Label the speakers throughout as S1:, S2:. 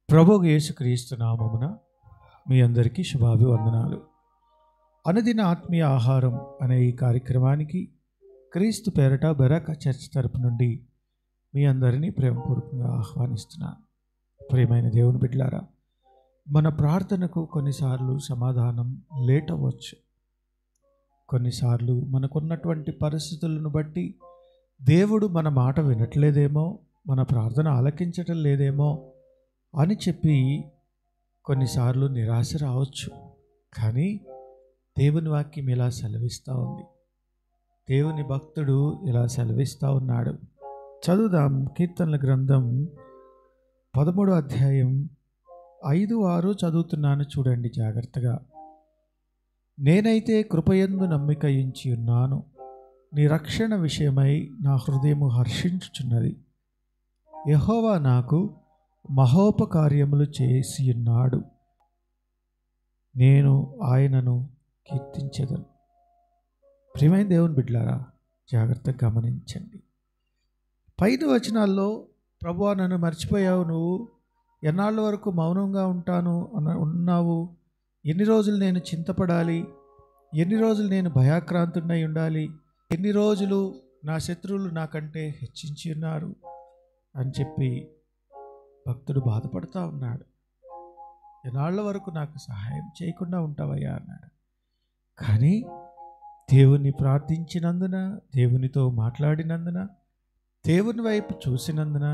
S1: ప్రభువు యేసుక్రీస్తు నామమున మీ అందరికీ శుభాభివందనాలు. అనుదిన ఆత్మీయ ఆహారం అనే ఈ కార్యక్రమానికి క్రీస్తు పేరట బెరాక చర్చ్ తరపు నుండి మీ అందరినీ ప్రేమపూర్వకంగా ఆహ్వానిస్తున్నాను. ప్రియమైన దేవుని బిడ్డలారా, మన ప్రార్థనకు కొన్నిసార్లు సమాధానం లేట్ అవ్వచ్చు. కొన్నిసార్లు మనకున్నటువంటి పరిస్థితులను బట్టి దేవుడు మన మాట వినట్లేదేమో, మన ప్రార్థన ఆలకించటం లేదేమో అని చెప్పి కొన్నిసార్లు నిరాశ రావచ్చు. కానీ దేవుని వాక్యం ఇలా సెలవిస్తూ ఉంది. దేవుని భక్తుడు ఇలా సెలవిస్తూ ఉన్నాడు. చదువుదాం. కీర్తనల గ్రంథం 13వ అధ్యాయం 5-6 చదువుతున్నాను, చూడండి జాగ్రత్తగా. నేనైతే కృపయందు నమ్మిక ఉంచి ఉన్నాను, నీ రక్షణ విషయమై నా హృదయము హర్షించుచున్నది. యెహోవా నాకు మహోపకార్యములు చేసి ఉన్నాడు, నేను ఆయనను కీర్తించెదను. ప్రియమైన దేవుని బిడ్డలారా, జాగ్రత్తగా గమనించండి. 5 వచనాల్లో ప్రభువా నన్ను మర్చిపోయావు, నువ్వు ఎన్నాళ్ళ వరకు మౌనంగా ఉన్నావు, ఎన్ని రోజులు నేను చింతపడాలి, ఎన్ని రోజులు నేను భయాక్రాంతుడై ఉండాలి, ఎన్ని రోజులు నా శత్రువులు నాకంటే హెచ్చించి ఉన్నారు అని చెప్పి భక్తుడు బాధపడుతూ ఉన్నాడు. ఎన్నాళ్ళ వరకు నాకు సహాయం చేయకుండా ఉంటావయ్యా అన్నాడు. కానీ దేవుని ప్రార్థించినందున, దేవునితో మాట్లాడినందున, దేవుని వైపు చూసినందున,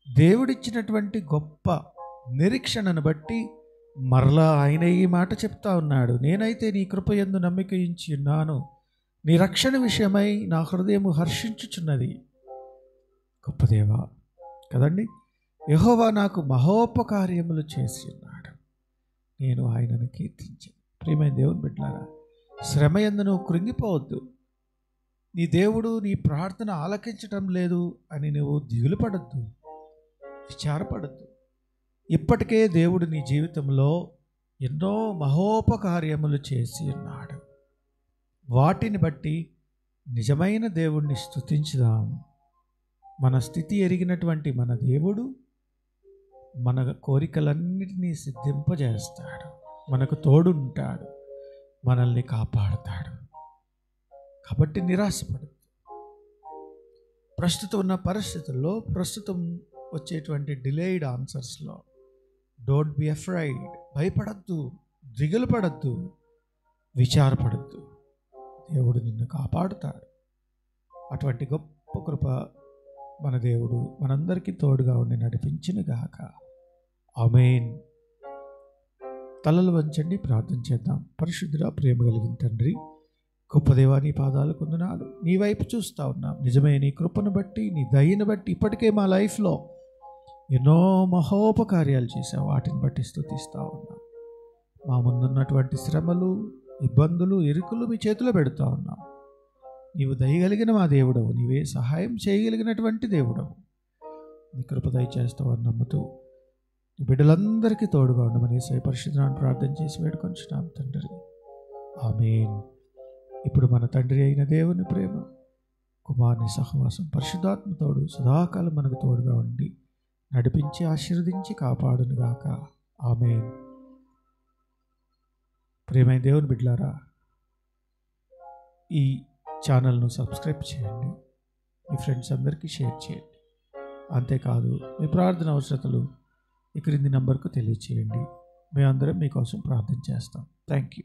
S1: దేవుడిచ్చినటువంటి గొప్ప నిరీక్షణను బట్టి మరలా ఆయన ఈ మాట చెప్తా ఉన్నాడు. నేనైతే నీ కృపయందు నమ్మిక ఉంచి ఉన్నాను, నీ రక్షణ విషయమై నా హృదయము హర్షించుచున్నది. గొప్ప దేవా కదండి. యెహోవా నాకు మహోపకార్యములు చేసి ఉన్నాడు, నేను ఆయనను కీర్తించాను. ప్రియమైన దేవుని బిడ్డలారా, శ్రమ యందు నువ్వు కృంగిపోవద్దు. నీ దేవుడు నీ ప్రార్థన ఆలకించటం లేదు అని నువ్వు దిగులు పడద్దు, విచారపడద్దు. ఇప్పటికే దేవుడు నీ జీవితంలో ఎన్నో మహోపకార్యములు చేసి ఉన్నాడు. వాటిని బట్టి నిజమైన దేవుణ్ణి స్తుతించుదాం. మన స్థితి ఎరిగినటువంటి మన దేవుడు మన కోరికలన్నిటినీ సిద్ధింపజేస్తాడు, మనకు తోడుంటాడు, మనల్ని కాపాడుతాడు. కాబట్టి నిరాశపడదు. ప్రస్తుతం ఉన్న పరిస్థితుల్లో, ప్రస్తుతం వచ్చేటువంటి డిలేడ్ ఆన్సర్స్లో డోంట్ బి అఫ్రైడ్, భయపడద్దు, దిగులు పడద్దు, విచారపడద్దు. దేవుడు నిన్ను కాపాడుతాడు. అటువంటి గొప్ప కృప మన దేవుడు మనందరికీ తోడుగా ఉండి నడిపించునుగాక. ఆమేన్. తలలు వంచండి, ప్రార్థన చేద్దాం. పరిశుద్ధుడా, ప్రేమ కలిగిన తండ్రి, గొప్ప దేవా, నీ పాదాలు కొందనాలు. నీ వైపు చూస్తూ ఉన్నాం. నిజమే, నీ కృపను బట్టి, నీ దయను బట్టి ఇప్పటికే మా లైఫ్లో ఎన్నో మహోపకార్యాలు చేసావు. వాటిని బట్టి స్తుతిస్తూ ఉన్నాం. మా ముందున్నటువంటి శ్రమలు, ఇబ్బందులు, ఇరుకులు మీ చేతిలో పెడుతూ ఉన్నాం. నీవు దయగలిగిన మా దేవుడవు, నీవే సహాయం చేయగలిగినటువంటి దేవుడవు. నీ కృప దయచేస్తావని నమ్ముతూ నీ బిడ్డలందరికీ తోడుగా ఉండమని పరిశుద్ధనామమున ప్రార్థన చేసి వేడుకొంచున్నాం తండ్రి. ఆమేన్. ఇప్పుడు మన తండ్రి అయిన దేవుని ప్రేమ, కుమారుని సహవాసం, పరిశుద్ధాత్మ తోడు సదాకాలం మనకు తోడుగా ఉండి నడిపించి ఆశీర్వదించి కాపాడునుగాక. ఆమేన్. ప్రియమైన దేవుని బిడ్డలారా, ఈ ఛానల్ను సబ్స్క్రైబ్ చేయండి, మీ ఫ్రెండ్స్ అందరికీ షేర్ చేయండి. అంతేకాదు, మీ ప్రార్థన అవసరతలు ఈ క్రింది నంబర్కు తెలియచేయండి. మేమందరం మీకోసం ప్రార్థన చేస్తాం. Thank you.